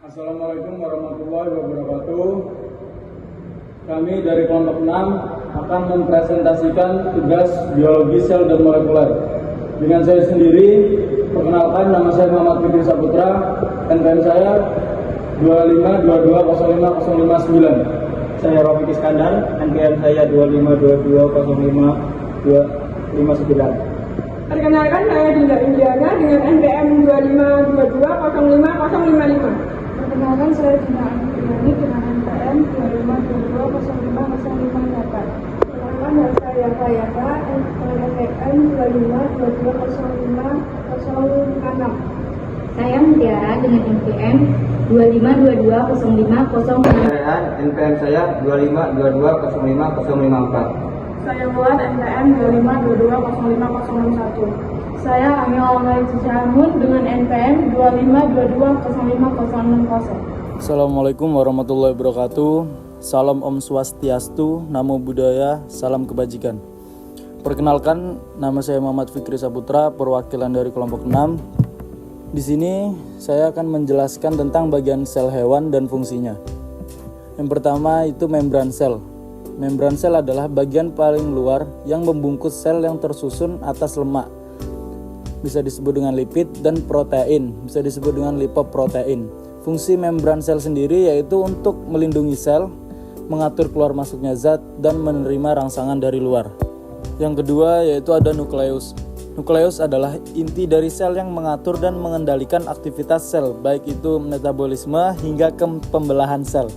Assalamualaikum warahmatullahi wabarakatuh. Kami dari kelompok 6 akan mempresentasikan tugas biologi sel dan molekuler. Dengan saya sendiri, perkenalkan, nama saya Muhammad Fikri Saputra, NPM saya 25220509. Saya Rofiq Iskandar, NPM saya 25220559. Perkenalkan, saya Dinda Indiana dengan NPM 2522050555. Perkenalkan, saya Dina Antiani dengan NPM 2522050558. Perkenalkan, saya Yaka NPM 25220506. Saya Mutiara dengan NPM 25220505. Rehan, NPM saya 2522050554. Saya Buat NPM 25220501. Saya Amil Almari Cicahamun dengan NPM 25220560. Assalamualaikum warahmatullahi wabarakatuh. Salam Om Swastiastu, Namo Buddhaya, salam kebajikan. Perkenalkan, nama saya Muhammad Fikri Saputra, perwakilan dari kelompok 6. Di sini saya akan menjelaskan tentang bagian sel hewan dan fungsinya. Yang pertama itu membran sel. Membran sel adalah bagian paling luar yang membungkus sel yang tersusun atas lemak. Bisa disebut dengan lipid dan protein, bisa disebut dengan lipoprotein. Fungsi membran sel sendiri yaitu untuk melindungi sel, mengatur keluar masuknya zat, dan menerima rangsangan dari luar. Yang kedua yaitu ada nukleus. Nukleus adalah inti dari sel yang mengatur dan mengendalikan aktivitas sel, baik itu metabolisme hingga ke pembelahan sel.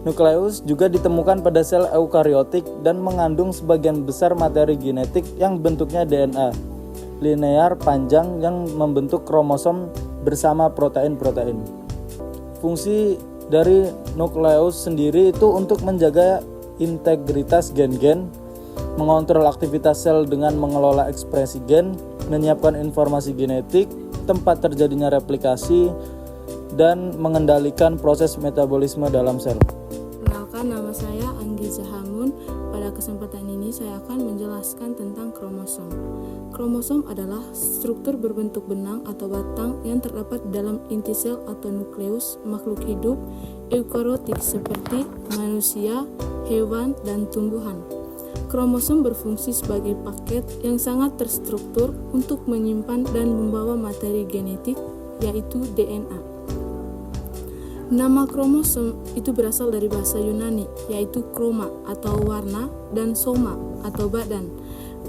Nukleus juga ditemukan pada sel eukariotik dan mengandung sebagian besar materi genetik yang bentuknya DNA linear panjang yang membentuk kromosom bersama protein-protein. Fungsi dari nukleus sendiri itu untuk menjaga integritas gen-gen, mengontrol aktivitas sel dengan mengelola ekspresi gen, menyiapkan informasi genetik, tempat terjadinya replikasi, dan mengendalikan proses metabolisme dalam sel. Perkenalkan, nama saya Anggi Zahamun. Pada kesempatan ini saya akan menjelaskan tentang kromosom. Kromosom adalah struktur berbentuk benang atau batang yang terdapat dalam inti sel atau nukleus makhluk hidup eukariotik seperti manusia, hewan, dan tumbuhan. Kromosom berfungsi sebagai paket yang sangat terstruktur untuk menyimpan dan membawa materi genetik, yaitu DNA. Nama kromosom itu berasal dari bahasa Yunani, yaitu kroma atau warna dan soma atau badan,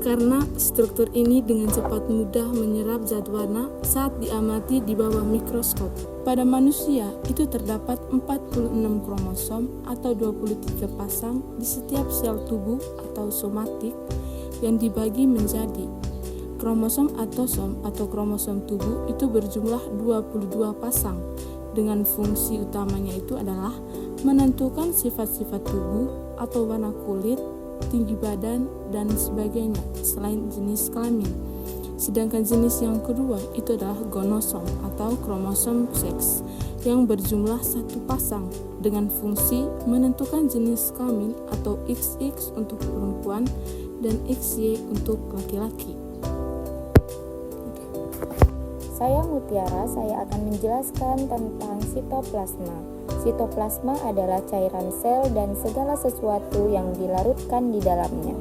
karena struktur ini dengan cepat mudah menyerap zat warna saat diamati di bawah mikroskop. Pada manusia itu terdapat 46 kromosom atau 23 pasang di setiap sel tubuh atau somatik yang dibagi menjadi kromosom atosom atau kromosom tubuh itu berjumlah 22 pasang. Dengan fungsi utamanya itu adalah menentukan sifat-sifat tubuh atau warna kulit, tinggi badan, dan sebagainya selain jenis kelamin. Sedangkan jenis yang kedua itu adalah gonosom atau kromosom seks yang berjumlah 1 pasang dengan fungsi menentukan jenis kelamin atau XX untuk perempuan dan XY untuk laki-laki. Saya Mutiara, saya akan menjelaskan tentang sitoplasma. Sitoplasma adalah cairan sel dan segala sesuatu yang dilarutkan di dalamnya,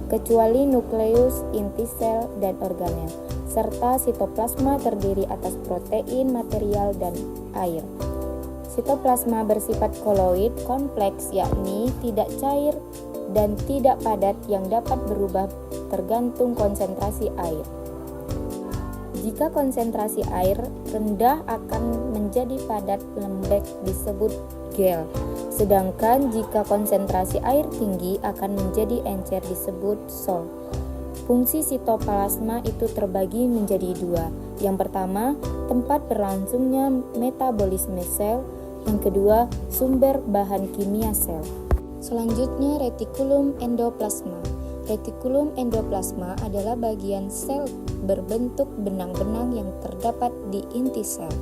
kecuali nukleus, inti sel, dan organel, serta sitoplasma terdiri atas protein, material, dan air. Sitoplasma bersifat koloid kompleks, yakni tidak cair dan tidak padat yang dapat berubah tergantung konsentrasi air. Jika konsentrasi air rendah akan menjadi padat lembek disebut gel, sedangkan jika konsentrasi air tinggi akan menjadi encer disebut sol. Fungsi sitoplasma itu terbagi menjadi 2. Yang pertama, tempat berlangsungnya metabolisme sel. Yang kedua, sumber bahan kimia sel. Selanjutnya, retikulum endoplasma. Retikulum endoplasma adalah bagian sel berbentuk benang-benang yang terdapat di inti sel.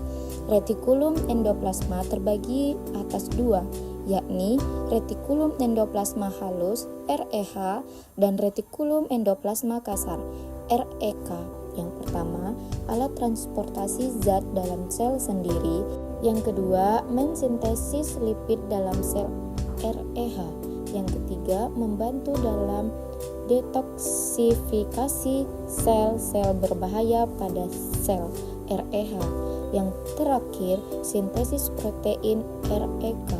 Retikulum endoplasma terbagi atas 2, yakni retikulum endoplasma halus (REH) dan retikulum endoplasma kasar (REK). Yang pertama, alat transportasi zat dalam sel sendiri. Yang kedua, mensintesis lipid dalam sel REH. Yang ketiga, membantu dalam detoksifikasi sel-sel berbahaya pada sel REH. Yang terakhir, sintesis protein REK.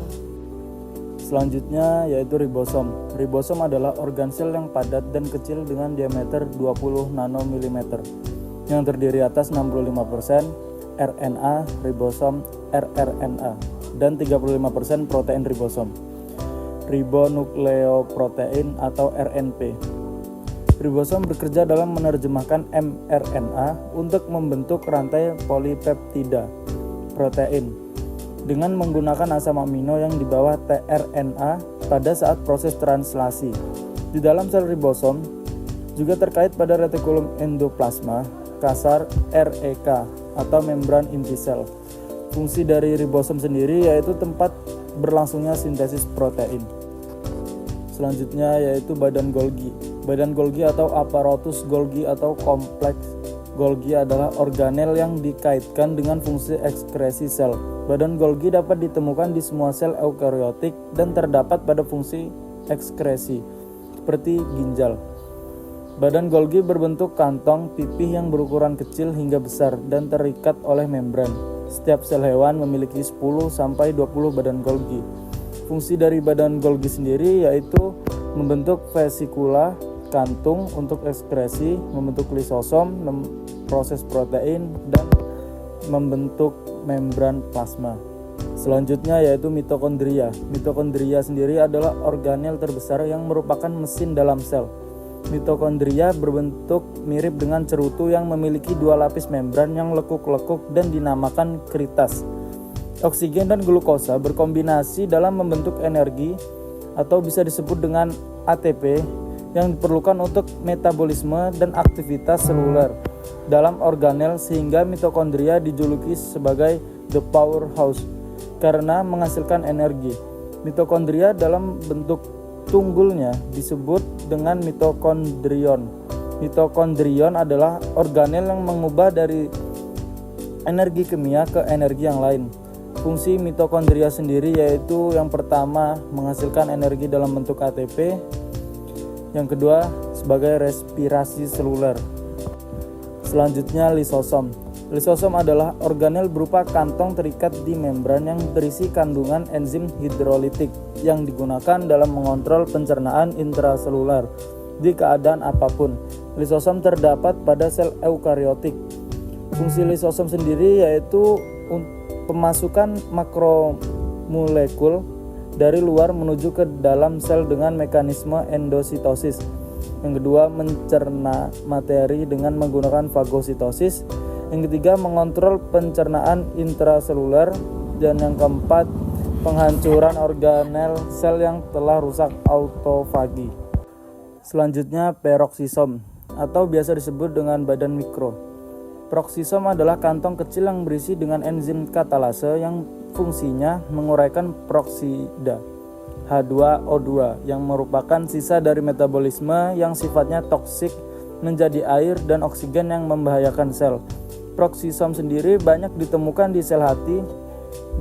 Selanjutnya yaitu ribosom. Ribosom adalah organ sel yang padat dan kecil dengan diameter 20 nanomilimeter yang terdiri atas 65% RNA ribosom rRNA dan 35% protein ribosom ribonukleoprotein atau RNP. Ribosom bekerja dalam menerjemahkan mRNA untuk membentuk rantai polipeptida protein dengan menggunakan asam amino yang di bawah tRNA pada saat proses translasi. Di dalam sel ribosom juga terkait pada retikulum endoplasma kasar REK atau membran inti sel. Fungsi dari ribosom sendiri yaitu tempat berlangsungnya sintesis protein. Selanjutnya yaitu badan Golgi. Badan Golgi atau aparatus Golgi atau kompleks Golgi adalah organel yang dikaitkan dengan fungsi ekskresi sel. Badan Golgi dapat ditemukan di semua sel eukariotik dan terdapat pada fungsi ekskresi seperti ginjal. Badan Golgi berbentuk kantong pipih yang berukuran kecil hingga besar dan terikat oleh membran. Setiap sel hewan memiliki 10-20 badan Golgi. Fungsi dari badan Golgi sendiri yaitu membentuk vesikula, kantung untuk ekskresi, membentuk lisosom, proses protein, dan membentuk membran plasma. Selanjutnya yaitu mitokondria. Mitokondria sendiri adalah organel terbesar yang merupakan mesin dalam sel. Mitokondria berbentuk mirip dengan cerutu yang memiliki dua lapis membran yang lekuk-lekuk dan dinamakan kritas. Oksigen dan glukosa berkombinasi dalam membentuk energi atau bisa disebut dengan ATP yang diperlukan untuk metabolisme dan aktivitas seluler dalam organel, sehingga mitokondria dijuluki sebagai the powerhouse karena menghasilkan energi. Mitokondria dalam bentuk tunggulnya disebut dengan mitokondrion. Mitokondrion adalah organel yang mengubah dari energi kimia ke energi yang lain. Fungsi mitokondria sendiri yaitu yang pertama menghasilkan energi dalam bentuk ATP, yang kedua sebagai respirasi seluler. Selanjutnya lisosom. Lisosom adalah organel berupa kantong terikat di membran yang berisi kandungan enzim hidrolitik yang digunakan dalam mengontrol pencernaan intraseluler di keadaan apapun. Lisosom terdapat pada sel eukariotik. Fungsi lisosom sendiri yaitu pemasukan makromolekul dari luar menuju ke dalam sel dengan mekanisme endositosis. Yang kedua, mencerna materi dengan menggunakan fagositosis. Yang ketiga, mengontrol pencernaan intraseluler. Dan yang keempat, penghancuran organel sel yang telah rusak autofagi. Selanjutnya, peroksisom atau biasa disebut dengan badan mikro. Peroksisom adalah kantong kecil yang berisi dengan enzim katalase yang fungsinya menguraikan peroksida H2O2 yang merupakan sisa dari metabolisme yang sifatnya toksik menjadi air dan oksigen yang membahayakan sel. Peroksisom sendiri banyak ditemukan di sel hati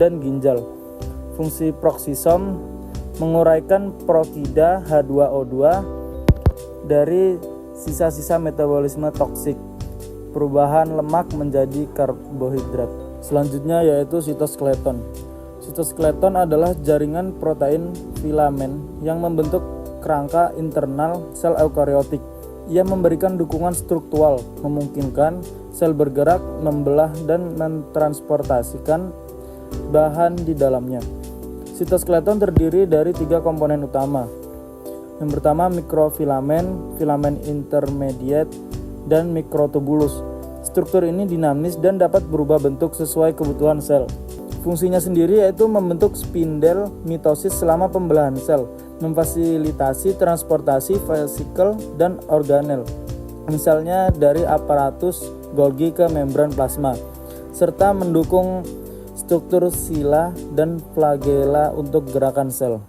dan ginjal. Fungsi peroksisom menguraikan peroksida H2O2 dari sisa-sisa metabolisme toksik, perubahan lemak menjadi karbohidrat. Selanjutnya yaitu sitoskeleton. Sitoskeleton adalah jaringan protein filamen yang membentuk kerangka internal sel eukariotik. Ia memberikan dukungan struktural, memungkinkan sel bergerak, membelah, dan mentransportasikan bahan di dalamnya. Sitoskeleton terdiri dari 3 komponen utama. Yang pertama mikrofilamen, filamen intermediate, dan mikrotubulus. Struktur ini dinamis dan dapat berubah bentuk sesuai kebutuhan sel. Fungsinya sendiri yaitu membentuk spindel mitosis selama pembelahan sel, memfasilitasi transportasi vesikel dan organel, misalnya dari aparatus Golgi ke membran plasma, serta mendukung struktur sila dan flagela untuk gerakan sel.